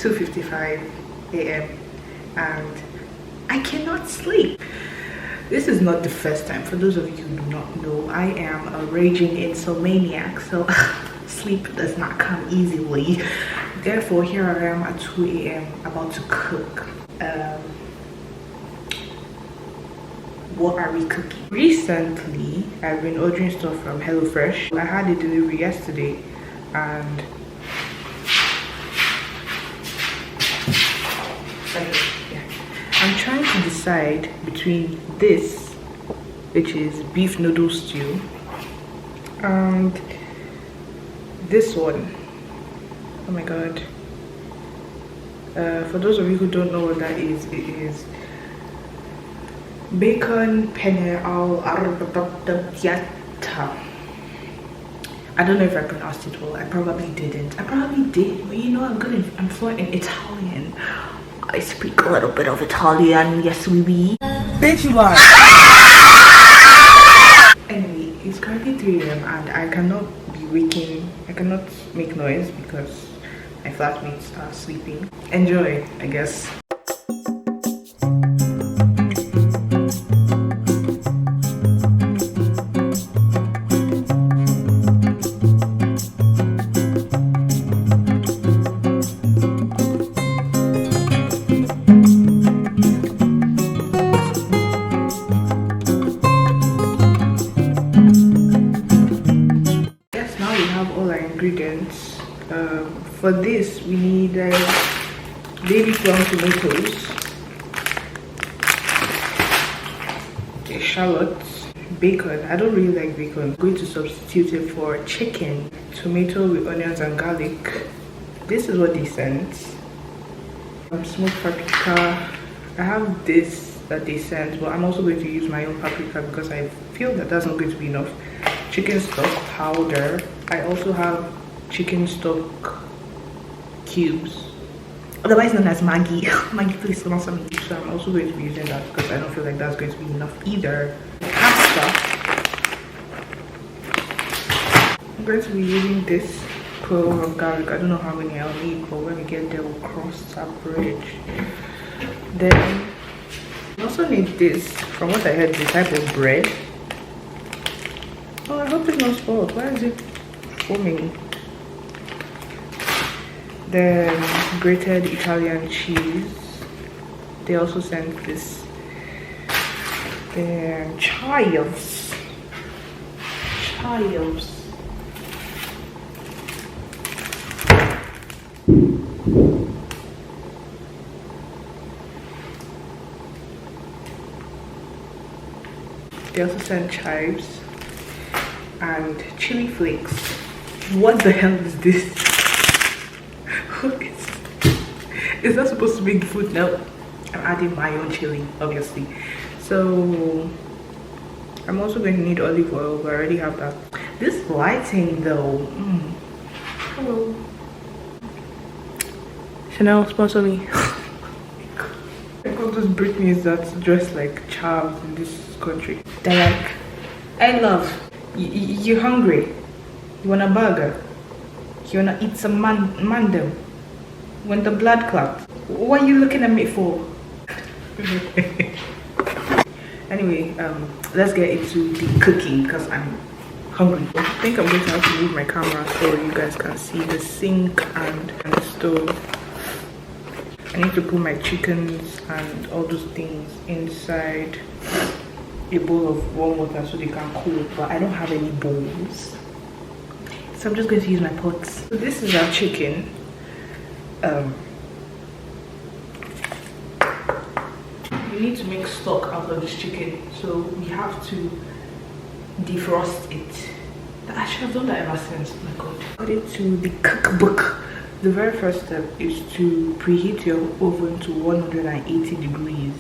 2:55 a.m. and I cannot sleep. This is not the first time. For those of you who do not know, I am a raging insomniac, so sleep does not come easily. Therefore, here I am at 2 a.m. about to cook. What are we cooking? Recently, I've been ordering stuff from HelloFresh. I had a delivery yesterday and I'm trying to decide between this, which is beef noodle stew, and this one. Oh my god. For those of you who don't know what that is, it is 𝙽𝚊𝚖𝚎. I don't know if I pronounced it well. I probably didn't. I probably did, but you know, I'm fluent in Italian. I speak a little bit of Italian, yes we be. Bitch you are. Anyway, it's currently 3 a.m. and I cannot make noise because my flatmates are sleeping. Enjoy, I guess. Ingredients. For this we need baby plum tomatoes, shallots, bacon. I don't really like bacon. I'm going to substitute it for chicken, tomato with onions and garlic. This is what they sent. Smoked paprika. I have this that they sent, but I'm also going to use my own paprika because I feel that that's not going to be enough. Chicken stock powder. I also have chicken stock cubes, otherwise known as Maggi. Maggi, please sponsor me. So I'm also going to be using that because I don't feel like that's going to be enough either. Pasta. I'm going to be using this clove of garlic. I don't know how many I'll need, but when we get there, we'll cross that bridge. Then I also need this. From what I heard, this type of bread. Oh, I hope it's not spoiled. Why is it foaming? Then grated Italian cheese. They also sent this. Then chives. They also sent chives and chili flakes. What the hell is this? Is that supposed to be the food? No, I'm adding my own chili, obviously. So I'm also going to need olive oil, but I already have that. This lighting though, hello Chanel, sponsor me. I got those Britneys that's dressed like chavs in this country. They're like, I love. You're hungry? You want a burger? You want to eat some mandem? Want the blood clot? What are you looking at me for? Anyway, let's get into the cooking because I'm hungry. I think I'm going to have to move my camera so you guys can see the sink and the stove. I need to put my chickens and all those things inside a bowl of warm water so they can cool, but I don't have any bowls, so I'm just going to use my pots. So this is our chicken. We need to make stock out of this chicken, so we have to defrost it. I should have done that ever since. Oh my god. According to the cookbook, the very first step is to preheat your oven to 180 degrees.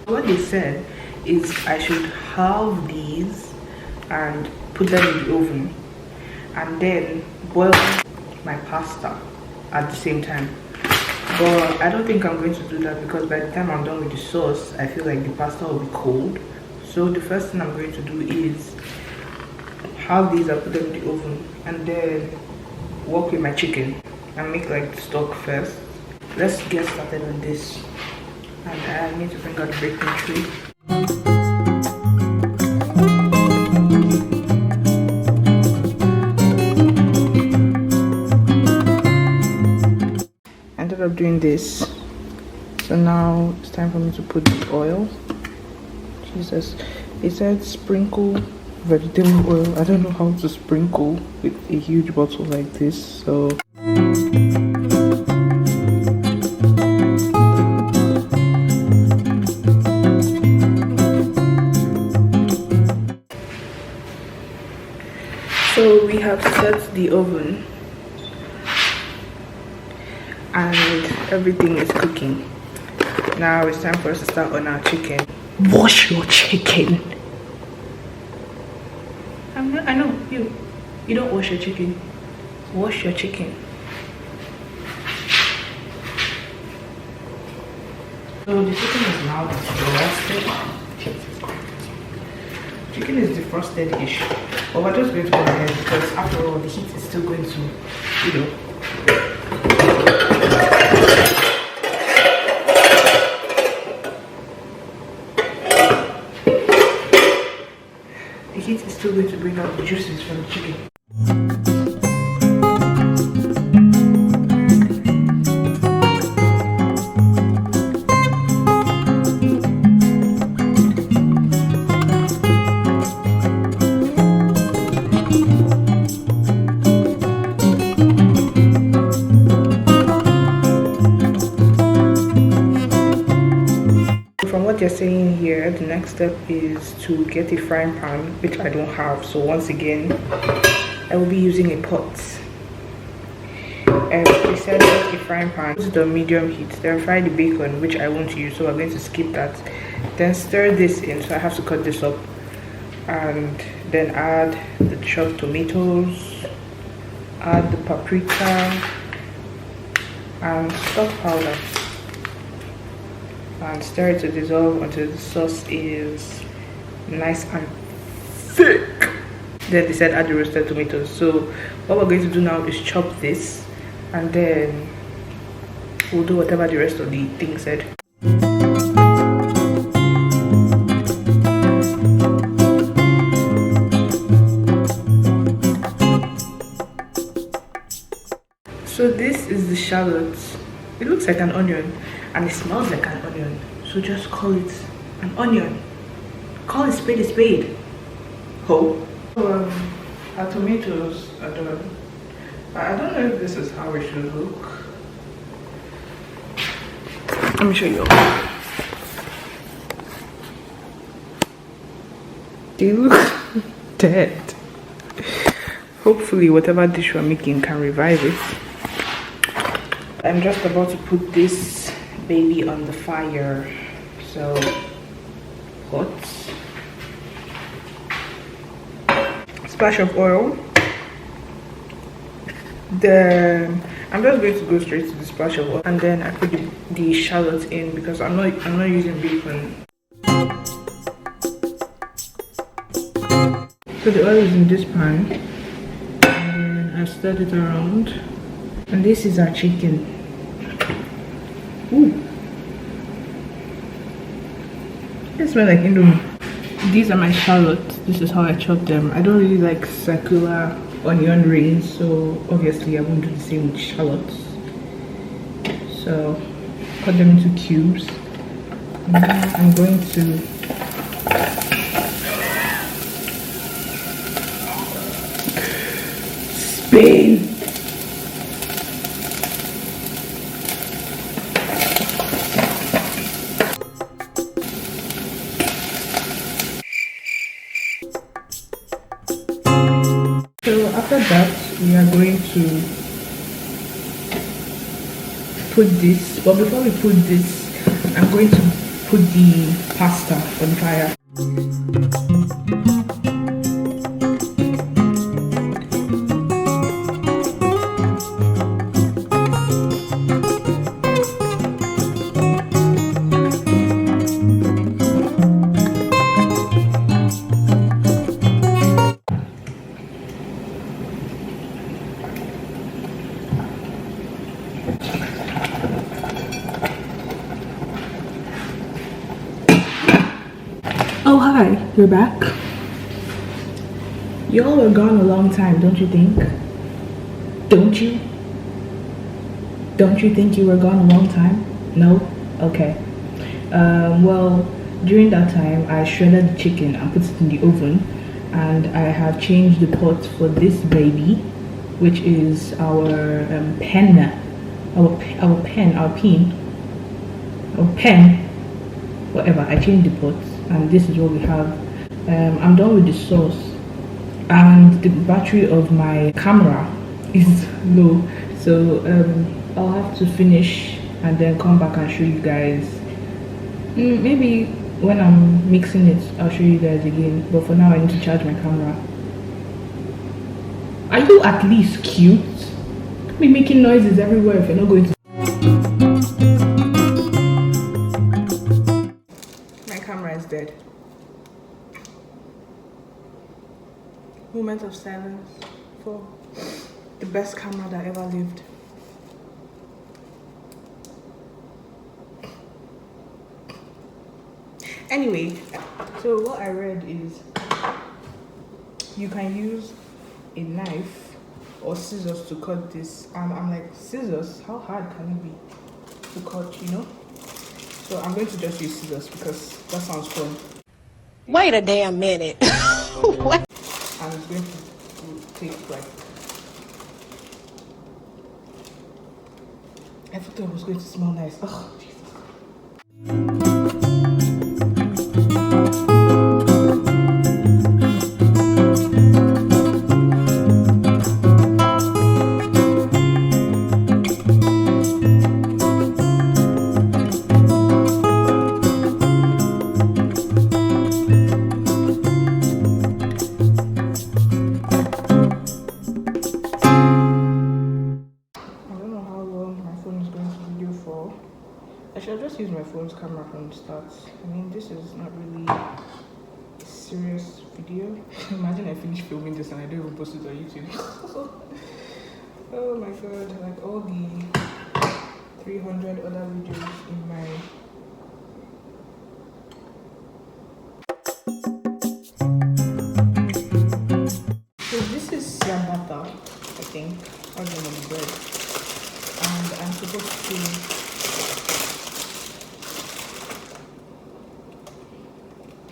What they said is I should halve these and put them in the oven and then boil my pasta at the same time. But I don't think I'm going to do that because by the time I'm done with the sauce, I feel like the pasta will be cold. So the first thing I'm going to do is halve these and put them in the oven and then work with my chicken and make like the stock first. let's get started on this. And I need to bring out the baking tray. I ended up doing this. So now it's time for me to put the oil. Jesus, it said sprinkle vegetable oil. I don't know how to sprinkle with a huge bottle like this, so we have set the oven and everything is cooking. Now it's time for us to start on our chicken. Wash your chicken. I know you don't wash your chicken. Wash your chicken. So the chicken is now defrosted. Chicken is defrosted-ish, but we're just going to go ahead because after all the heat is still going to, the heat is still going to bring out the juices from the chicken. What they're saying here, the next step is to get a frying pan, which I don't have, so once again I will be using a pot. And they said get a frying pan, put it on medium heat, then fry the bacon, which I won't use, so I'm going to skip that. Then stir this in, so I have to cut this up, and then add the chopped tomatoes, add the paprika and stock powder, and stir it to dissolve until the sauce is nice and thick. Then they said add the roasted tomatoes. So what we're going to do now is chop this, and then we'll do whatever the rest of the thing said. So this is the shallots. It looks like an onion and it smells like an onion, so just call it an onion. Call a spade a spade. Ho. Our tomatoes are done. I don't know if this is how it should look. Let me show you. They look dead. Hopefully whatever dish we're making can revive it. I'm just about to put this baby on the fire. So hot. Splash of oil. Then I'm just going to go straight to the splash of oil, and then I put the shallots in because I'm not using bacon. So the oil is in this pan, and then I've stirred it around, and this is our chicken. Ooh, it smells like indomie. These are my shallots. This is how I chop them. I don't really like circular onion rings, so obviously I won't do the same with shallots. So cut them into cubes. Now I'm going to spin. So after that, we are going to put this, but before we put this, I'm going to put the pasta on fire. Oh hi, you're back. Y'all were gone a long time, don't you think? Don't you? Don't you think you were gone a long time? No? Okay. Well, during that time, I shredded the chicken and put it in the oven, and I have changed the pot for this baby, which is our pen, whatever. I changed the pot, and this is what we have. I'm done with the sauce, and the battery of my camera is low, so I'll have to finish and then come back and show you guys. Maybe when I'm mixing it, I'll show you guys again, but for now I need to charge my camera. Are you at least cute? Don't be making noises everywhere if you're not going to. My camera is dead. Moment of silence for the best camera that ever lived. Anyway, so what I read is you can use a knife or scissors to cut this, and I'm like, scissors? How hard can it be to cut, you know? So I'm going to just use scissors because that sounds fun. Wait a damn minute. What? And it's going to take like, I thought it was going to smell nice. Oh, Jesus. I should have just used my phone's camera from the start. I mean, this is not really a serious video. Imagine I finish filming this and I don't even post it on YouTube. Oh my god, like all the 300 other videos in my... So this is 𝙴𝚔𝚘𝚒, I think, or the bread. And I'm supposed to...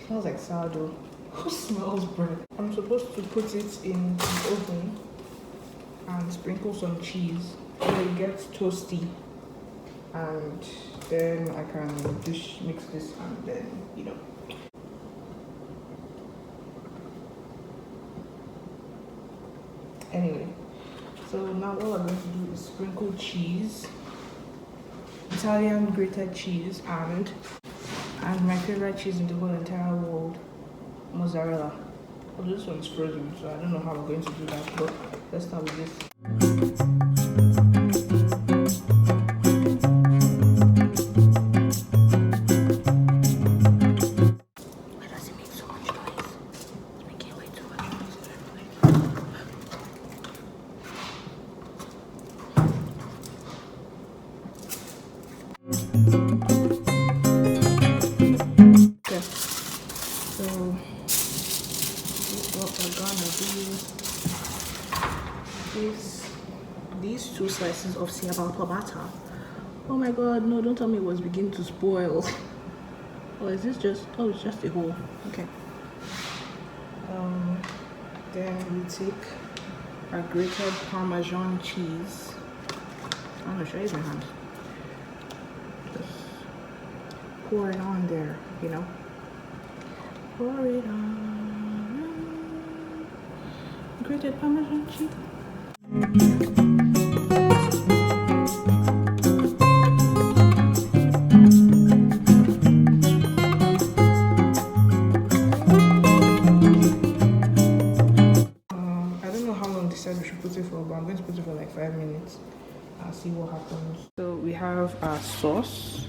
Smells like sourdough. Who smells bread? I'm supposed to put it in the oven and sprinkle some cheese so it gets toasty, and then I can just mix this and then, you know. Anyway, so now what we're going to do is sprinkle cheese, Italian grated cheese, and my favorite cheese in the whole entire world, mozzarella. Oh, this one's frozen, so I don't know how we're going to do that, but let's start with this. Why does it make so much noise? It's making way too much noise. These two slices of 𝙴𝚔𝚘𝚒. Oh my god, no, don't tell me it was beginning to spoil. Or is this just, oh, it's just a hole. Okay. Then we take our grated Parmesan cheese. I'm gonna show you my hand. Just pour it on there, you know. Pour it on. Grated Parmesan cheese. I don't know how long they said we should put it for, but I'm going to put it for like 5 minutes. I'll see what happens. So we have our sauce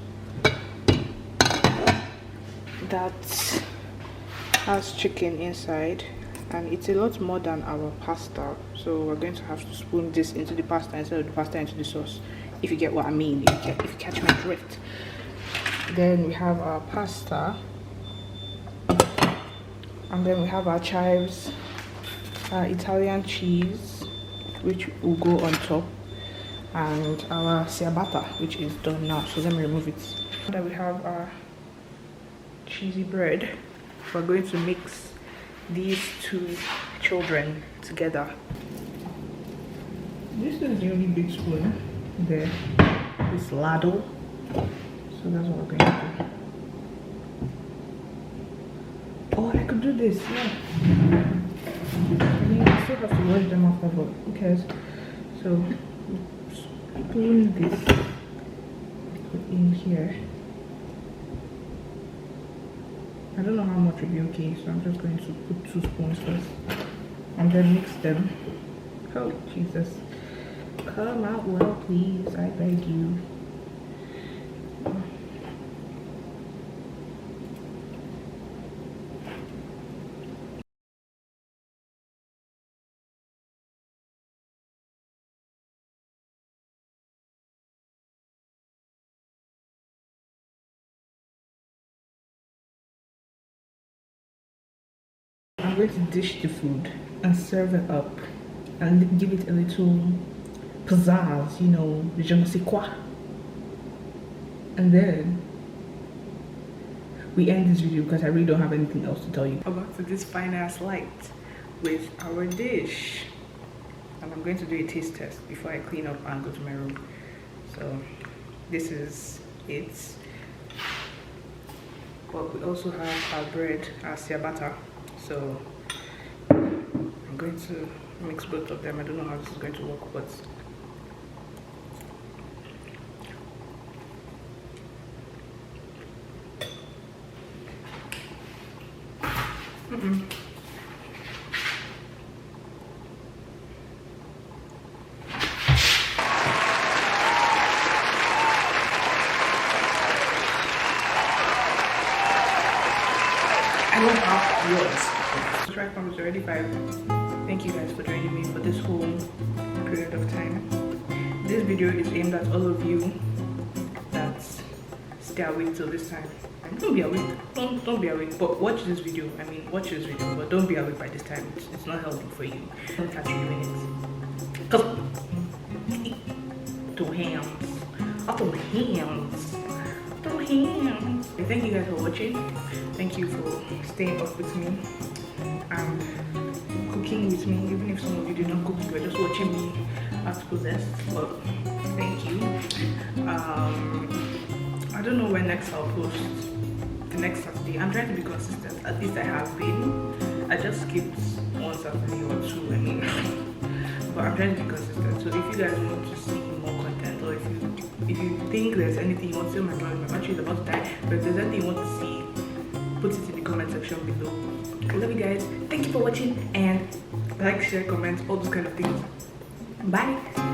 that has chicken inside, and it's a lot more than our pasta, so we're going to have to spoon this into the pasta instead of the pasta into the sauce, if you get what I mean, if you catch my drift. Then we have our pasta, And then we have our chives, our Italian cheese, which will go on top, and our ciabatta, which is done now. So let me remove it. Then we have our cheesy bread. We're going to mix these two children together. This is the only big spoon there. This ladle. So that's what we're going to do. Oh, I could do this, yeah. I mean, I still have to wash them after, but who cares? So, spoon this in here. I don't know how much will be okay, so I'm just going to put 2 spoons first. And then mix them. Oh, Jesus. Come out well, please. I beg you. I'm going to dish the food and serve it up and give it a little pizzazz, you know, 𝙽𝚊𝚖𝚎. And then we end this video because I really don't have anything else to tell you. About to this fine ass light with our dish. And I'm going to do a taste test before I clean up and go to my room. So this is it. But we also have our bread, our ciabatta. So I'm going to mix both of them. I don't know how this is going to work, but I don't have words. Subscribe button is already 5. Thank you guys for joining me for this whole period of time. This video is aimed at all of you that stay awake till this time. And don't be awake. Don't be awake. But watch this video. I mean, watch this video. But don't be awake by this time. It's not healthy for you. Don't catch you doing it. Cause two hands. Oh, hands. Hands. Thank you guys for watching. Thank you for staying up with me and cooking with me. Even if some of you did not cook, you were just watching me act possessed. But thank you. I don't know when next I'll post. The next Saturday. I'm trying to be consistent. At least I have been. I just skipped one Saturday or 2. I mean, but I'm trying to be consistent. So if you guys want to see more content, or if you think there's anything you want to see on my drawing, my battery is about to die, but if there's anything you want to see, put it in the comment section below. I love you guys. Thank you for watching, and like, share, comment, all those kind of things. Bye.